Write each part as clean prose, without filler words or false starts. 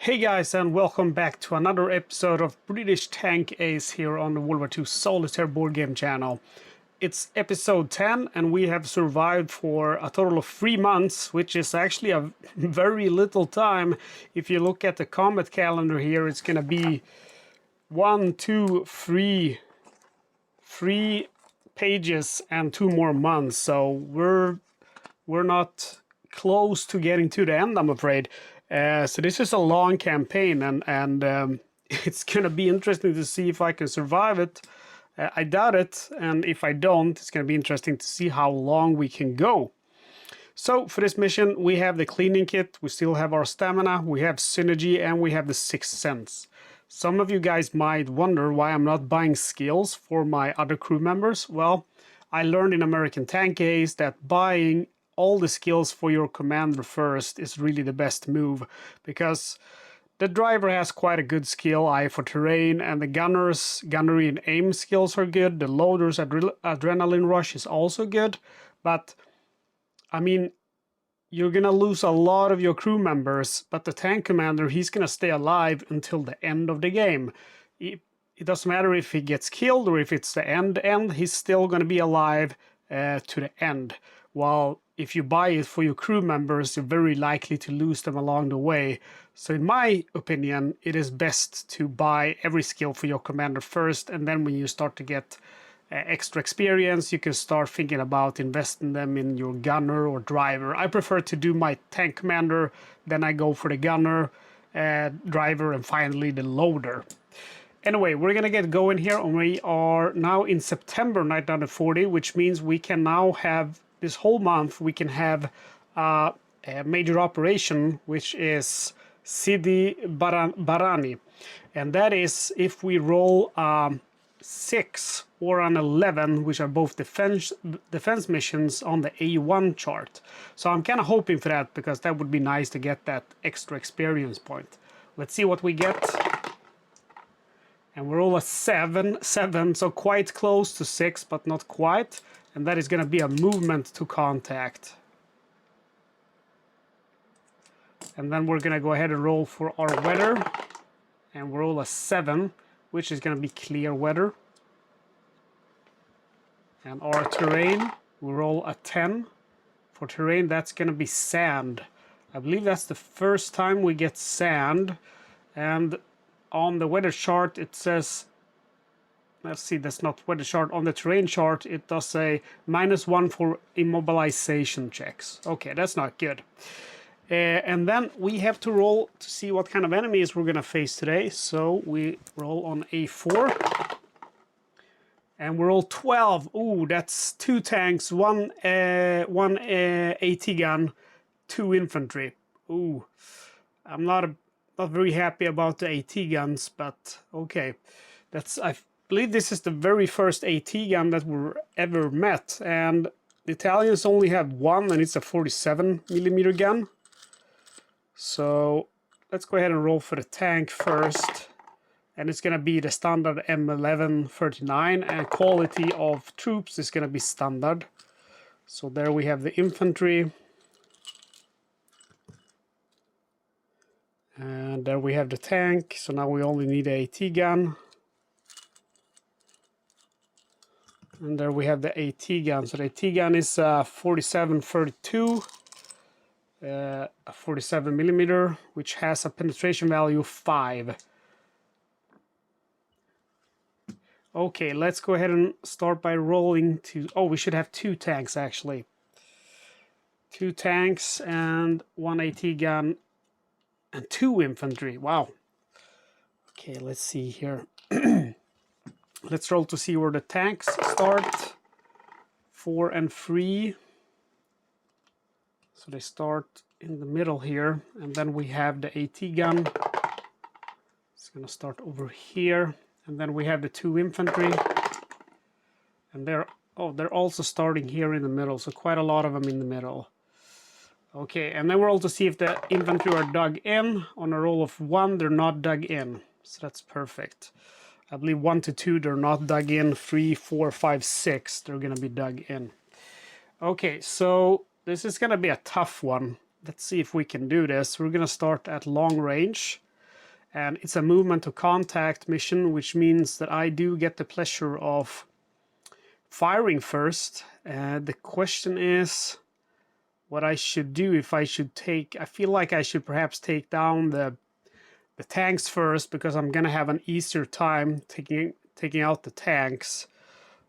Hey guys, and welcome back to another episode of British Tank Ace here on the World War II Solitaire board game channel. It's episode 10 and we have survived for a total of 3 months, which is actually a very little time. If you look at the combat calendar here, it's gonna be 3 pages and 2 more months. So we're not close to getting to the end, I'm afraid. So this is a long campaign, and it's gonna be interesting to see if I can survive it. I doubt it, and if I don't, it's gonna be interesting to see how long we can go. So for this mission, we have the cleaning kit, we still have our stamina, we have synergy, and we have the sixth sense. Some of you guys might wonder why I'm not buying skills for my other crew members. Well, I learned in American Tank Ace that buying all the skills for your commander first is really the best move, because the driver has quite a good skill, eye for terrain, and the gunner's gunnery and aim skills are good. The loader's adrenaline rush is also good, but I mean, you're gonna lose a lot of your crew members, but the tank commander, he's gonna stay alive until the end of the game. It doesn't matter if he gets killed or if it's the end, he's still gonna be alive to the end. While if you buy it for your crew members, you're very likely to lose them along the way. So in my opinion, it is best to buy every skill for your commander first, and then when you start to get extra experience, you can start thinking about investing them in your gunner or driver. I prefer to do my tank commander, then I go for the gunner, driver, and finally the loader. Anyway, we're gonna get going here, and we are now in September 1940, which means we can now have this whole month we can have a major operation, which is Sidi Barani, and that is if we roll 6 or an 11, which are both defense missions on the A1 chart. So I'm kind of hoping for that, because that would be nice to get that extra experience point. Let's see what we get. And we're all a 7, so quite close to 6, but not quite. And that is going to be a movement to contact. And then we're going to go ahead and roll for our weather. And we're all a 7, which is going to be clear weather. And our terrain, we roll a 10. For terrain, that's going to be sand. I believe that's the first time we get sand. And on the weather chart, it says, let's see, that's not weather chart. On the terrain chart, it does say -1 for immobilization checks. Okay, that's not good. And then we have to roll to see what kind of enemies we're going to face today. So we roll on A4. And we roll 12. Ooh, that's 2 tanks, one AT gun, 2 infantry. Ooh, I'm not very happy about the AT guns, but okay. I believe this is the very first AT gun that we ever met, and the Italians only have one, and it's a 47mm gun. So let's go ahead and roll for the tank first, and it's gonna be the standard M1139, and quality of troops is gonna be standard. So there we have the infantry. And there we have the tank, so now we only need a AT gun. And there we have the AT gun. So the AT gun is 4732, a 47mm, which has a penetration value of 5. Okay, let's go ahead and start by rolling to... Oh, we should have 2 tanks, actually. 2 tanks and 1 AT gun. And 2 infantry. Wow. Okay, let's see here. Let's roll to see where the tanks start. 4 and 3. So they start in the middle here. And then we have the AT gun. It's going to start over here. And then we have the 2 infantry. And they're also starting here in the middle. So quite a lot of them in the middle. Okay, and then we're all to see if the infantry are dug in. On a roll of 1, they're not dug in. So that's perfect. I believe 1 to 2, they're not dug in. 3, 4, 5, 6, they're going to be dug in. Okay, so this is going to be a tough one. Let's see if we can do this. We're going to start at long range. And it's a movement to contact mission, which means that I do get the pleasure of firing first. The question is what I should do, if I should take... I feel like I should perhaps take down the tanks first, because I'm gonna have an easier time taking out the tanks.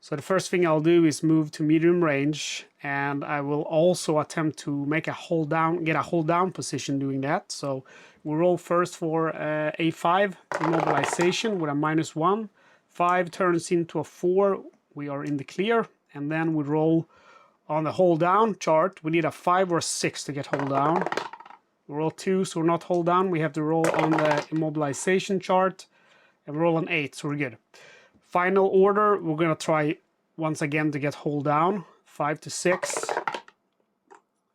So the first thing I'll do is move to medium range, and I will also attempt to make a hold down, get a hold down position doing that. So we roll first for A5 immobilization with a -1. 5 turns into a 4. We are in the clear, and then we roll on the hold down chart. We need a 5 or a 6 to get hold down. We roll 2, so we're not hold down. We have to roll on the immobilization chart, and we roll an 8, so we're good. Final order, we're gonna try once again to get hold down. 5 to 6.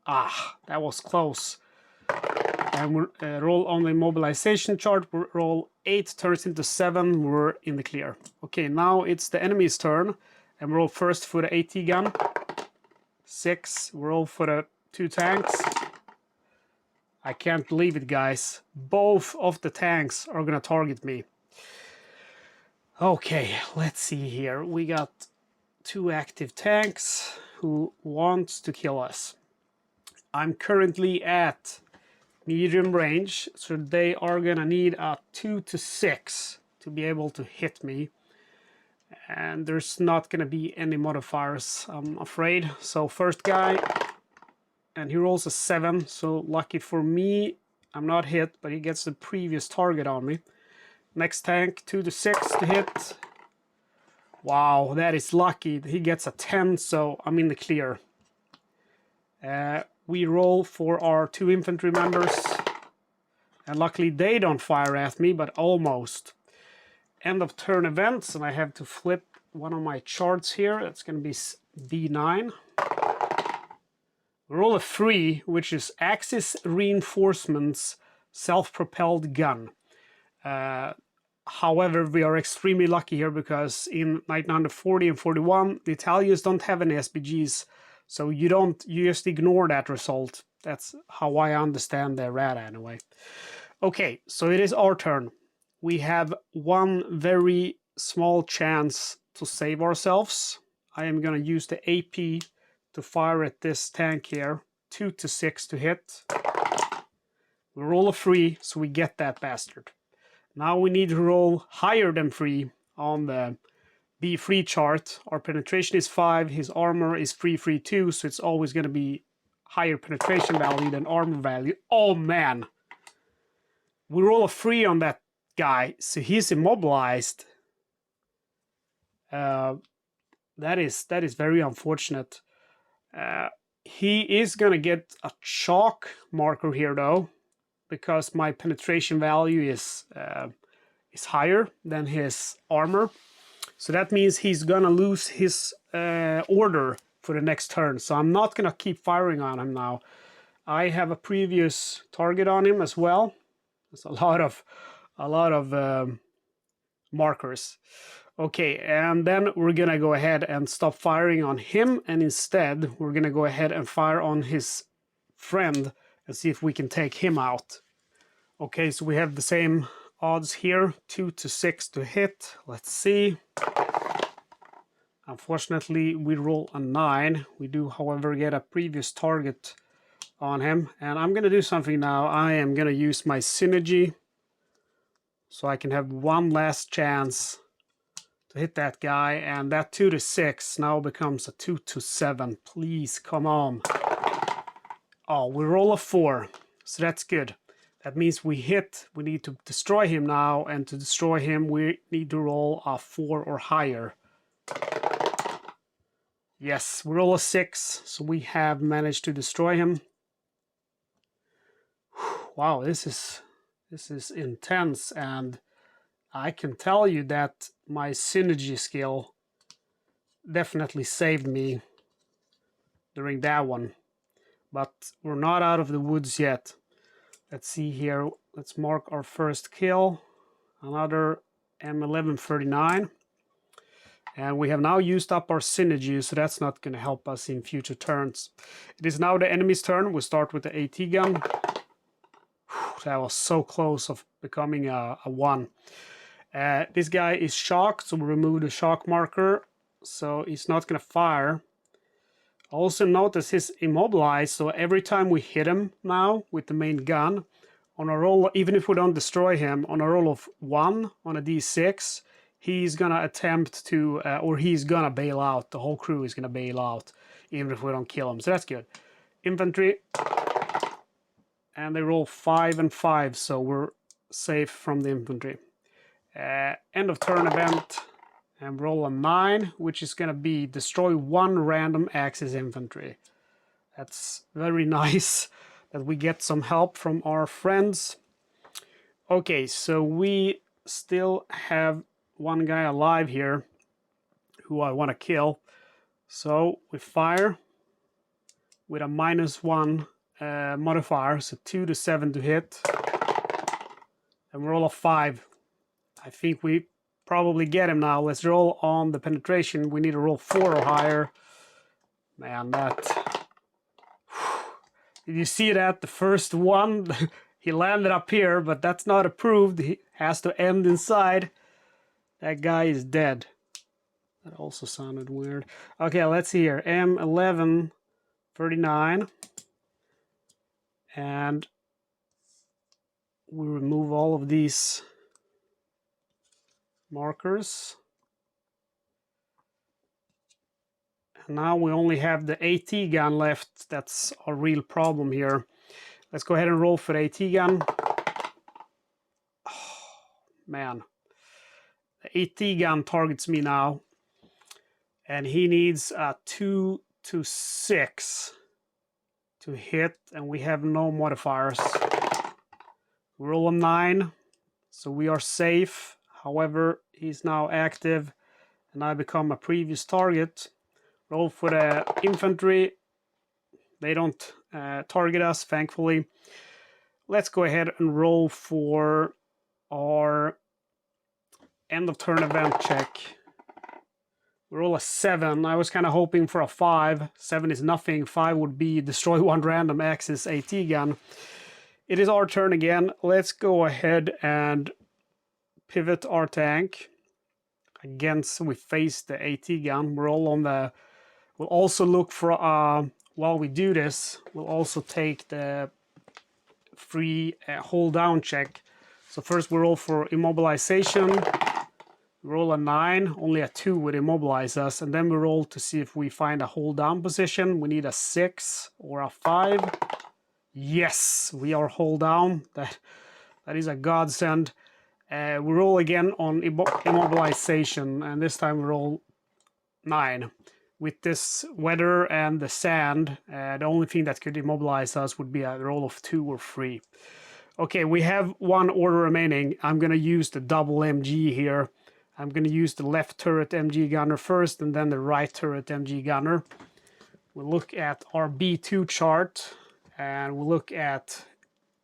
Ah, that was close. And we roll on the immobilization chart. We roll 8, turns into 7. We're in the clear. Okay, now it's the enemy's turn, and we roll first for the AT gun. 6. We roll for the 2 tanks. I can't believe it, guys. Both of the tanks are gonna target me. Okay, let's see here. We got 2 active tanks who want to kill us. I'm currently at medium range, so they are gonna need a 2 to 6 to be able to hit me. And there's not gonna be any modifiers, I'm afraid. So first guy, and he rolls a 7, so lucky for me, I'm not hit, but he gets the previous target on me. Next tank, 2 to 6 to hit. Wow, that is lucky. He gets a 10, so I'm in the clear. We roll for our 2 infantry members. And luckily they don't fire at me, but almost. End of turn events, and I have to flip one of my charts here. That's going to be D9. We roll a 3, which is Axis Reinforcements Self-Propelled Gun. However, we are extremely lucky here, because in 1940 and 41, the Italians don't have any SPGs, so you just ignore that result. That's how I understand the errata anyway. Okay, so it is our turn. We have one very small chance to save ourselves. I am going to use the AP to fire at this tank here. 2 to 6 to hit. We roll a 3, so we get that bastard. Now we need to roll higher than 3 on the B3 chart. Our penetration is 5, his armor is 332, so it's always going to be higher penetration value than armor value. Oh man! We roll a 3 on that guy, so he's immobilized. That is very unfortunate. He is going to get a chalk marker here though, because my penetration value is higher than his armor. So that means he's gonna lose his order for the next turn. So I'm not gonna keep firing on him now. I have a previous target on him as well. There's a lot of markers. Okay, and then we're gonna go ahead and stop firing on him, and instead we're gonna go ahead and fire on his friend and see if we can take him out. Okay, so we have the same odds here, 2 to 6 to hit. Let's see. Unfortunately, we roll a 9. We do, however, get a previous target on him. And I'm going to do something now. I am going to use my synergy so I can have one last chance to hit that guy. And that 2 to 6 now becomes a 2 to 7. Please, come on. Oh, we roll a 4. So that's good. That means we hit. We need to destroy him now. And to destroy him, we need to roll a 4 or higher. Yes, we roll a 6. So we have managed to destroy him. Wow, this is intense. And I can tell you that my synergy skill definitely saved me during that one. But we're not out of the woods yet. Let's see here. Let's mark our first kill. Another M1139. And we have now used up our synergy, so that's not going to help us in future turns. It is now the enemy's turn. We'll start with the AT gun. That was so close of becoming a 1. This guy is shocked, so we remove the shock marker, so he's not going to fire. Also notice he's immobilized, so every time we hit him now with the main gun, on a roll, even if we don't destroy him, on a roll of 1 on a d6, he's gonna attempt to, or he's gonna bail out. The whole crew is gonna bail out, even if we don't kill him. So that's good. Infantry, and they roll 5 and 5, so we're safe from the infantry. End of turn event, and roll a 9, which is gonna be destroy 1 random Axis infantry. That's very nice that we get some help from our friends. Okay, so we still have one guy alive here who I want to kill. So we fire with a -1 modifier, so 2 to 7 to hit. And we roll a 5. I think we probably get him now. Let's roll on the penetration. We need to roll 4 or higher. Man, that... Did you see that? The first one, he landed up here, but that's not approved. He has to end inside. That guy is dead. That also sounded weird. Okay, let's see here. M11, 39. And we remove all of these markers. And now we only have the AT gun left. That's a real problem here. Let's go ahead and roll for the AT gun. Oh, man. The AT gun targets me now. And he needs a 2 to 6 to hit. And we have no modifiers. Roll a 9. So we are safe. However, he's now active. And I become a previous target. Roll for the infantry. They don't target us, thankfully. Let's go ahead and roll for our end of turn event check. We roll a 7. I was kind of hoping for a 5. 7 is nothing. 5 would be destroy 1 random Axis AT gun. It is our turn again. Let's go ahead and pivot our tank. Against, we face the AT gun. We're all on the... We'll also look for, while we do this, we'll also take the free hold down check. So first we roll for immobilization. We roll a 9, only a 2 would immobilize us. And then we roll to see if we find a hold down position. We need a 6 or a 5. Yes, we are hold down. That is a godsend. We roll again on immobilization, and this time we roll 9. With this weather and the sand, the only thing that could immobilize us would be a roll of 2 or 3. Okay, we have 1 order remaining. I'm going to use the double MG here. I'm going to use the left turret MG gunner first, and then the right turret MG gunner. We'll look at our B2 chart, and we'll look at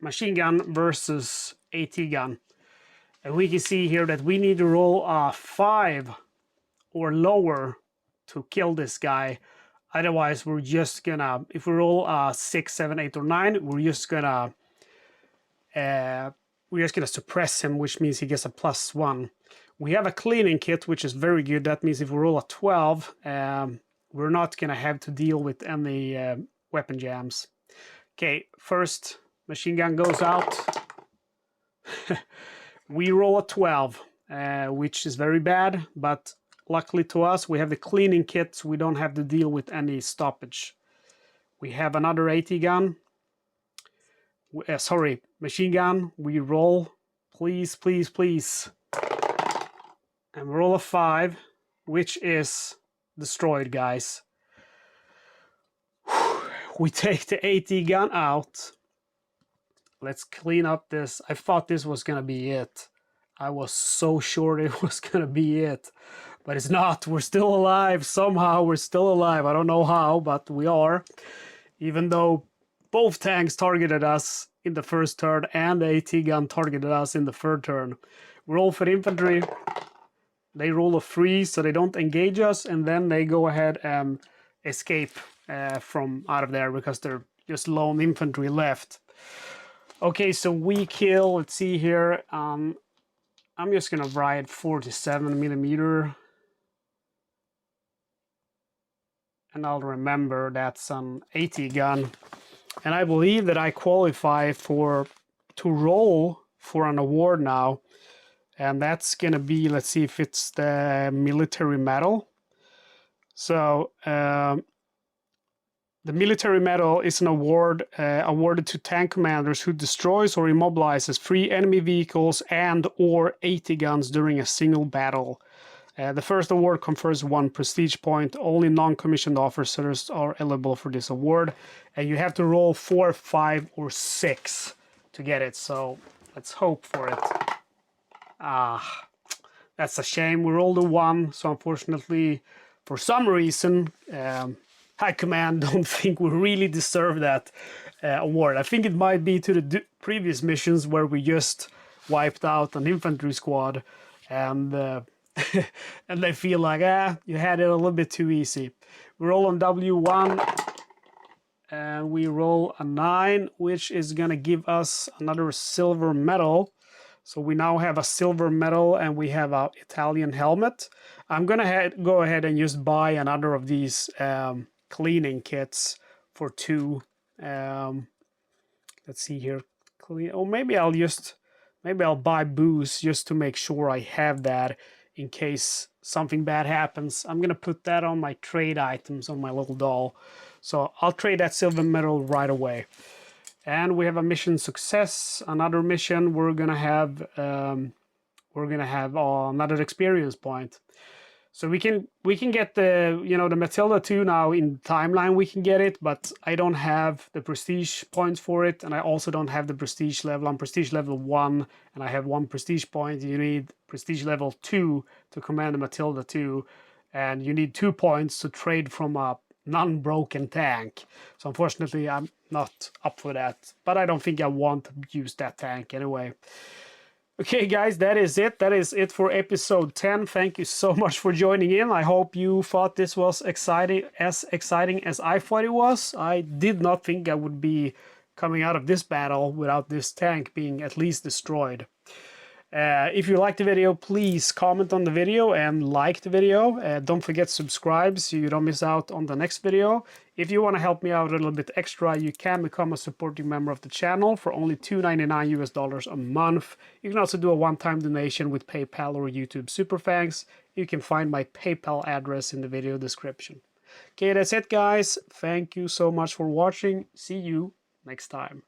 machine gun versus AT gun. And we can see here that we need to roll a 5 or lower to kill this guy. Otherwise, we're just gonna, if we roll a 6, 7, 8, or 9, we're just gonna suppress him, which means he gets a +1. We have a cleaning kit, which is very good. That means if we roll a 12, we're not gonna have to deal with any weapon jams. Okay, first machine gun goes out. We roll a 12, which is very bad, but luckily to us, we have the cleaning kit, so we don't have to deal with any stoppage. We have another AT gun. Machine gun. We roll. Please, please, please. And roll a 5, which is destroyed, guys. We take the AT gun out. Let's clean up this. I thought this was going to be it. I was so sure it was going to be it. But it's not. We're still alive. Somehow we're still alive. I don't know how, but we are. Even though both tanks targeted us in the first turn and the AT gun targeted us in the third turn. We roll for infantry. They roll a 3, so they don't engage us. And then they go ahead and escape from out of there because they're just lone infantry left. Okay, so we kill, let's see here. I'm just gonna write 47mm. And I'll remember that's an 80 gun. And I believe that I qualify to roll for an award now. And that's gonna be, let's see if it's the military medal. So the military medal is an award awarded to tank commanders who destroys or immobilizes 3 enemy vehicles and or 80 guns during a single battle. The first award confers 1 prestige point. Only non-commissioned officers are eligible for this award. And you have to roll 4, 5, or 6 to get it. So let's hope for it. That's a shame. We rolled a 1. So unfortunately, for some reason, High Command don't think we really deserve that award. I think it might be to the previous missions where we just wiped out an infantry squad. And and they feel like, you had it a little bit too easy. We roll on W1 and we roll a 9, which is gonna give us another silver medal. So we now have a silver medal and we have an Italian helmet. I'm gonna go ahead and just buy another of these cleaning kits for 2. Let's see here. Or maybe I'll buy booze just to make sure I have that in case something bad happens. I'm gonna put that on my trade items on my little doll. So I'll trade that silver medal right away. And we have a mission success. Another mission. We're gonna have another experience point. So we can get the the Matilda 2 now in timeline. We can get it, but I don't have the prestige points for it, and I also don't have the prestige level. I'm prestige level 1, and I have 1 prestige point. You need prestige level 2 to command the Matilda 2, and you need 2 points to trade from a non-broken tank. So unfortunately, I'm not up for that. But I don't think I want to use that tank anyway. Okay, guys, that is it. That is it for episode 10. Thank you so much for joining in. I hope you thought this was exciting as I thought it was. I did not think I would be coming out of this battle without this tank being at least destroyed. If you liked the video, please comment on the video and like the video. Don't forget to subscribe so you don't miss out on the next video. If you want to help me out a little bit extra, you can become a supporting member of the channel for only $2.99 a month. You can also do a one-time donation with PayPal or YouTube Super Thanks. You can find my PayPal address in the video description. Okay, that's it, guys. Thank you so much for watching. See you next time.